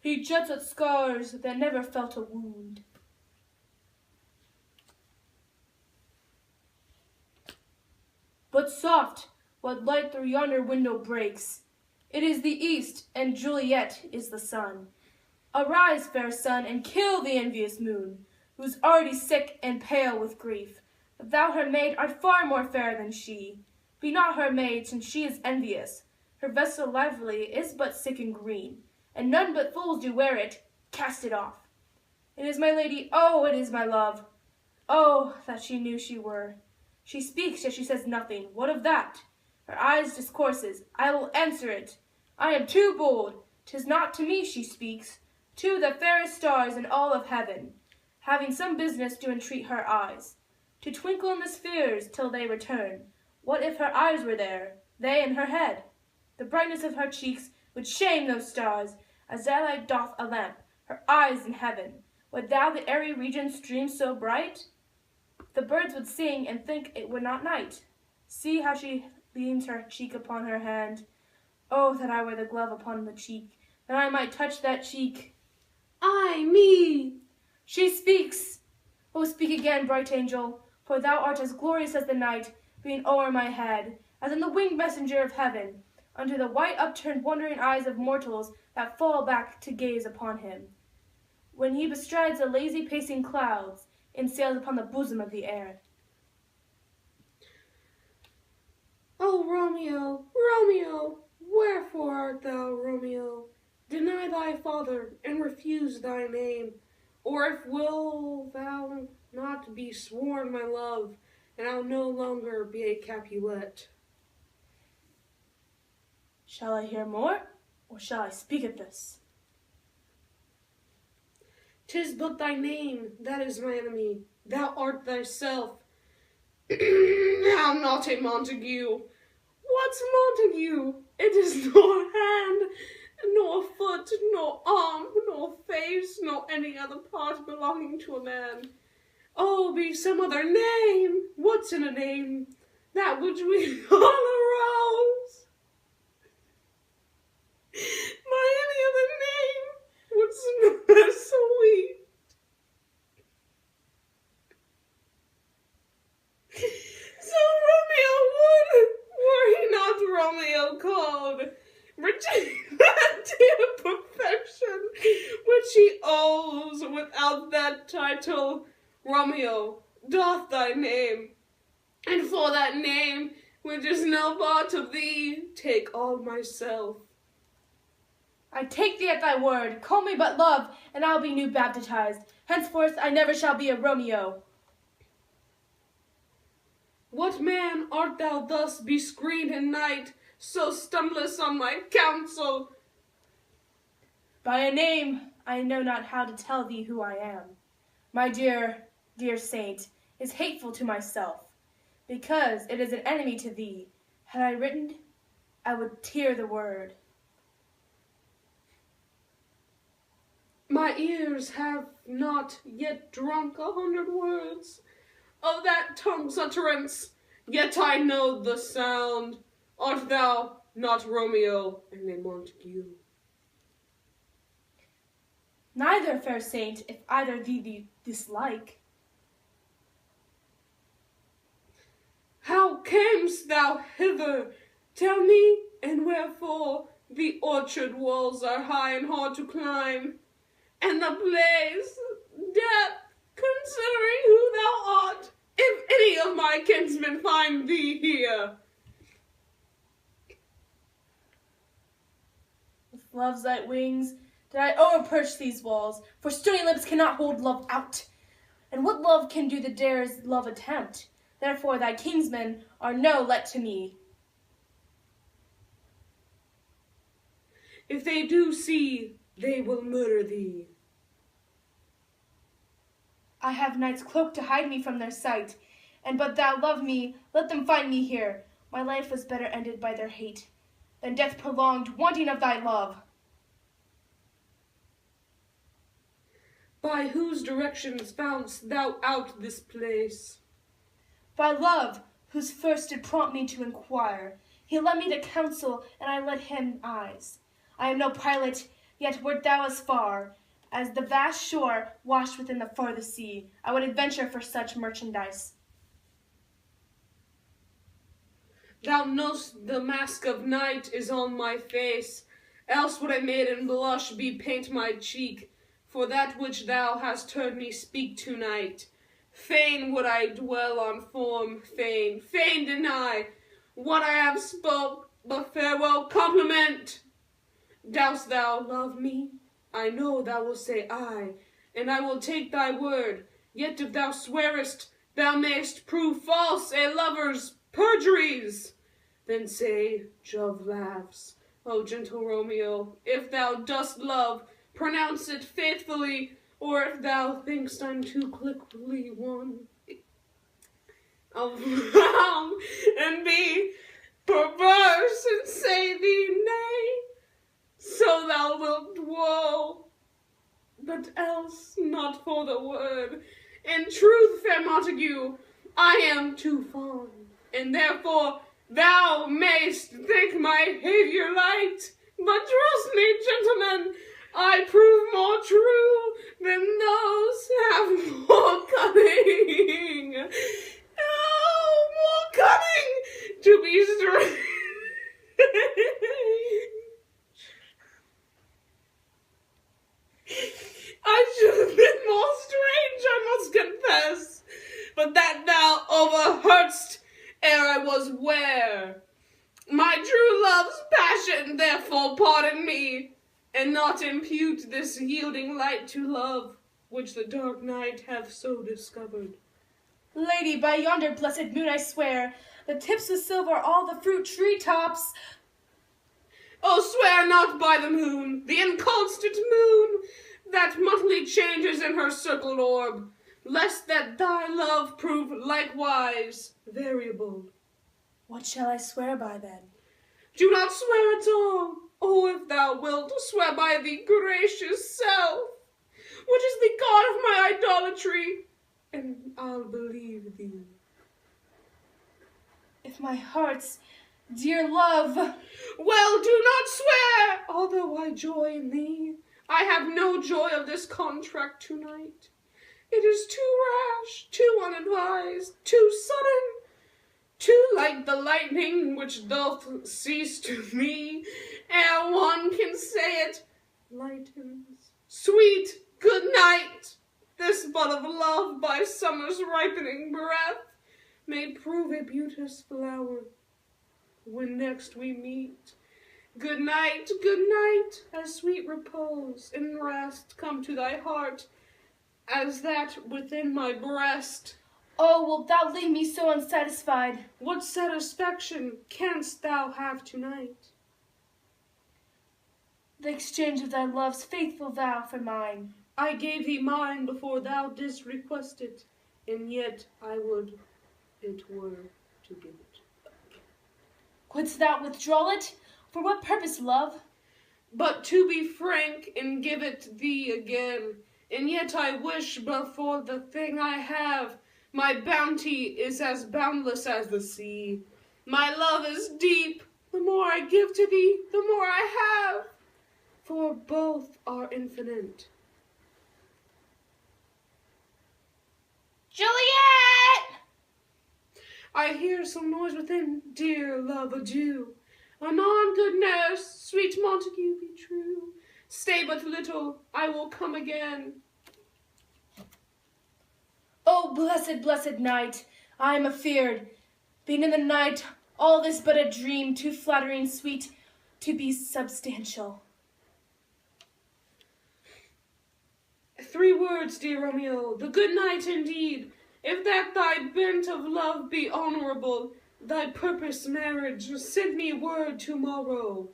He juts at scars that never felt a wound. But soft, what light through yonder window breaks? It is the east, and Juliet is the sun. Arise, fair sun, and kill the envious moon, who's already sick and pale with grief. But thou, her maid, art far more fair than she. Be not her maid, since she is envious. Her vessel lively is but sick and green, and none but fools do wear it. Cast it off. It is my lady, oh, it is my love. Oh, that she knew she were. She speaks, yet she says nothing. What of that? Her eyes discourses. I will answer it. I am too bold. 'Tis not to me she speaks, to the fairest stars in all of heaven. Having some business do entreat her eyes, to twinkle in the spheres till they return. What if her eyes were there, they and her head? The brightness of her cheeks would shame those stars, as daylight doth a lamp, her eyes in heaven. Would thou the airy region stream so bright? The birds would sing and think it were not night. See how she leans her cheek upon her hand. Oh, that I were the glove upon the cheek, that I might touch that cheek. Ay, me! She speaks. Oh, speak again, bright angel, for thou art as glorious as the night, being o'er my head, as in the winged messenger of heaven, unto the white upturned wondering eyes of mortals that fall back to gaze upon him, when he bestrides the lazy pacing clouds, and sails upon the bosom of the air. O Romeo, Romeo, wherefore art thou, Romeo? Deny thy father, and refuse thy name, or if will thou not be sworn my love, and I'll no longer be a Capulet. Shall I hear more, or shall I speak of this? 'Tis but thy name that is my enemy. Thou art thyself. Now not a Montague. What's Montague? It is nor hand, nor foot, nor arm, nor face, nor any other part belonging to a man. Oh, be some other name. What's in a name? That which we call a rose. My any other name would smell sweet. So Romeo would, were he not Romeo called, retain that dear perfection which he owes. Without that title, Romeo, doth thy name, and for that name, which is no part of thee, take all myself. I take thee at thy word. Call me but love, and I'll be new baptized. Henceforth I never shall be a Romeo. What man art thou thus bescreened in night, so stumblest on my counsel? By a name I know not how to tell thee who I am. My dear, dear saint is hateful to myself, because it is an enemy to thee. Had I written, I would tear the word. My ears have not yet drunk 100 words of that tongue's utterance, yet I know the sound. Art thou not Romeo and a Montague? Neither, fair saint, if either thee dislike. How camest thou hither? Tell me, and wherefore? The orchard walls are high and hard to climb, and the place, death, considering who thou art, if any of my kinsmen find thee here. With love's light wings did I o'erperch these walls, for stony lips cannot hold love out. And what love can do that dares love attempt? Therefore thy kinsmen are no let to me. If they do see, they will murder thee. I have night's cloak to hide me from their sight, and but thou love me, let them find me here. My life was better ended by their hate, than death prolonged, wanting of thy love. By whose directions foundst thou out this place? By love, whose first did prompt me to inquire. He led me to counsel, and I led him eyes. I am no pilot, Yet wert thou as far as the vast shore washed within the farthest sea, I would adventure for such merchandise. Thou know'st the mask of night is on my face, else would I maiden blush be paint my cheek, for that which thou hast heard me speak tonight. Fain would I dwell on form, fain deny what I have spoke, but farewell compliment. Dost thou love me? I know thou wilt say aye, and I will take thy word. Yet if thou swearest, thou mayst prove false a lover's perjuries. Then say, Jove laughs. O gentle Romeo, if thou dost love, pronounce it faithfully, or if thou think'st I'm too quickly won, I'll frown and be perverse and say thee nay, so thou wilt woe, but else not for the word. In truth, fair Montague, I am too fond, and therefore thou mayst think my behavior light, but trust me, gentlemen, I prove more true than those have more cunning. Oh, more cunning to be strange. I should have been more strange, I must confess, but that thou overheardst ere I was ware. My true love's passion, therefore pardon me, and not impute this yielding light to love, which the dark night hath so discovered. Lady, by yonder blessed moon I swear, the tips with silver all the fruit tree tops. Oh, swear not by the moon, the inconstant moon, that monthly changes in her circled orb, lest that thy love prove likewise variable. What shall I swear by then? Do not swear at all. Oh, if thou wilt, swear by the gracious self, which is the God of my idolatry, and I'll believe thee. If my heart's dear love... Well, do not swear, although I joy in thee. I have no joy of this contract tonight. It is too rash, too unadvised, too sudden, too like the lightning which doth cease to me, ere one can say it, lightens. Sweet good night! This bud of love by summer's ripening breath may prove a beauteous flower when next we meet. Good night, as sweet repose and rest come to thy heart as that within my breast. Oh, wilt thou leave me so unsatisfied? What satisfaction canst thou have tonight? The exchange of thy love's faithful vow for mine. I gave thee mine before thou didst request it, and yet I would it were to give it. Couldst thou withdraw it? For what purpose, love? But to be frank and give it thee again, and yet I wish but for the thing I have. My bounty is as boundless as the sea. My love is deep. The more I give to thee, the more I have. For both are infinite. Juliet! I hear some noise within. Dear love, adieu. Anon, good nurse, sweet Montague, be true. Stay but little, I will come again. Oh, blessed, blessed night, I am afeard. Being in the night, all this but a dream, too flattering sweet to be substantial. 3 words, dear Romeo, the good night indeed. If that thy bent of love be honorable, thy purpose marriage, send me word tomorrow,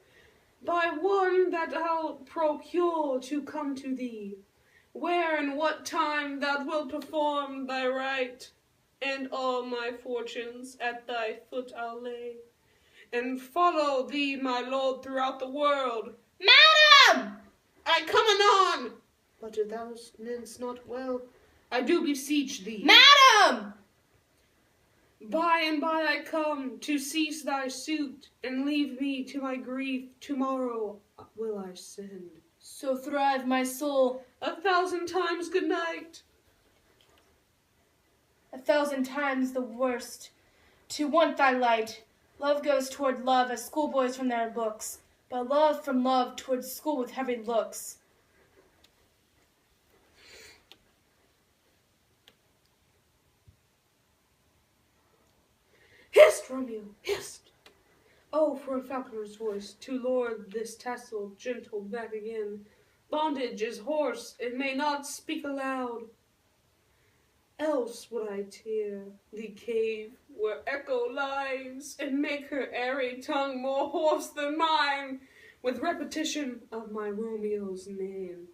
by one that I'll procure to come to thee, where and what time thou wilt perform thy rite, and all my fortunes at thy foot I'll lay, and follow thee, my lord, throughout the world. Madam! I come anon, but if thou mean'st not well, I do beseech thee. Madam! By and by I come to cease thy suit, and leave me to my grief. Tomorrow will I send. So thrive my soul, 1,000 times good night. 1,000 times the worst. To want thy light, love goes toward love as schoolboys from their books, but love from love towards school with heavy looks. Hist, Romeo, hist! Oh, for a falconer's voice, to lord this tassel gentle back again. Bondage is hoarse, it may not speak aloud. Else would I tear the cave where echo lies, and make her airy tongue more hoarse than mine, with repetition of my Romeo's name.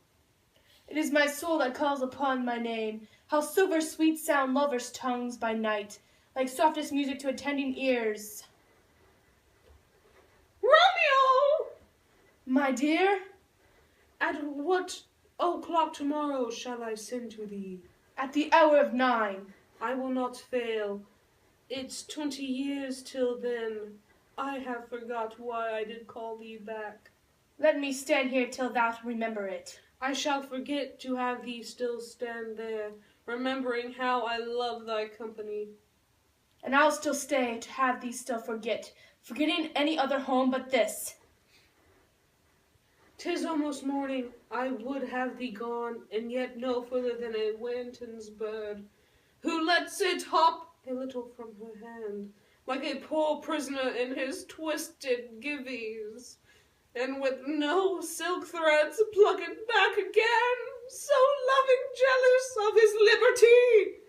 It is my soul that calls upon my name. How silver sweet sound lovers' tongues by night, like softest music to attending ears. Romeo! My dear, At what o'clock tomorrow shall I send to thee? at the hour of 9. I will not fail. It's 20 years till then. I have forgot why I did call thee back. Let me stand here till thou remember it. I shall forget to have thee still stand there, remembering how I love thy company. And I'll still stay to have thee still forget, forgetting any other home but this. 'Tis almost morning, I would have thee gone, and yet no further than a wanton's bird, who lets it hop a little from her hand, like a poor prisoner in his twisted gyves, and with no silk threads pluck it back again, so loving jealous of his liberty.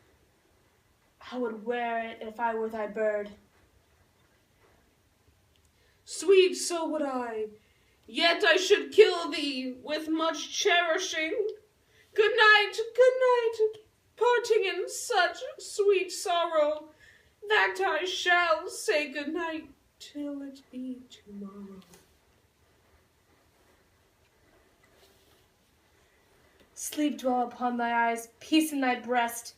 I would wear it if I were thy bird. Sweet, so would I. Yet I should kill thee with much cherishing. Good night, parting in such sweet sorrow, that I shall say good night till it be tomorrow. Sleep dwell upon thy eyes, peace in thy breast.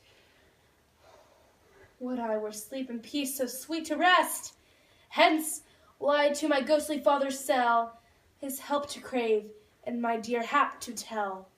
Would I were sleep and peace so sweet to rest! Hence will I to my ghostly father's cell, his help to crave, and my dear hap to tell.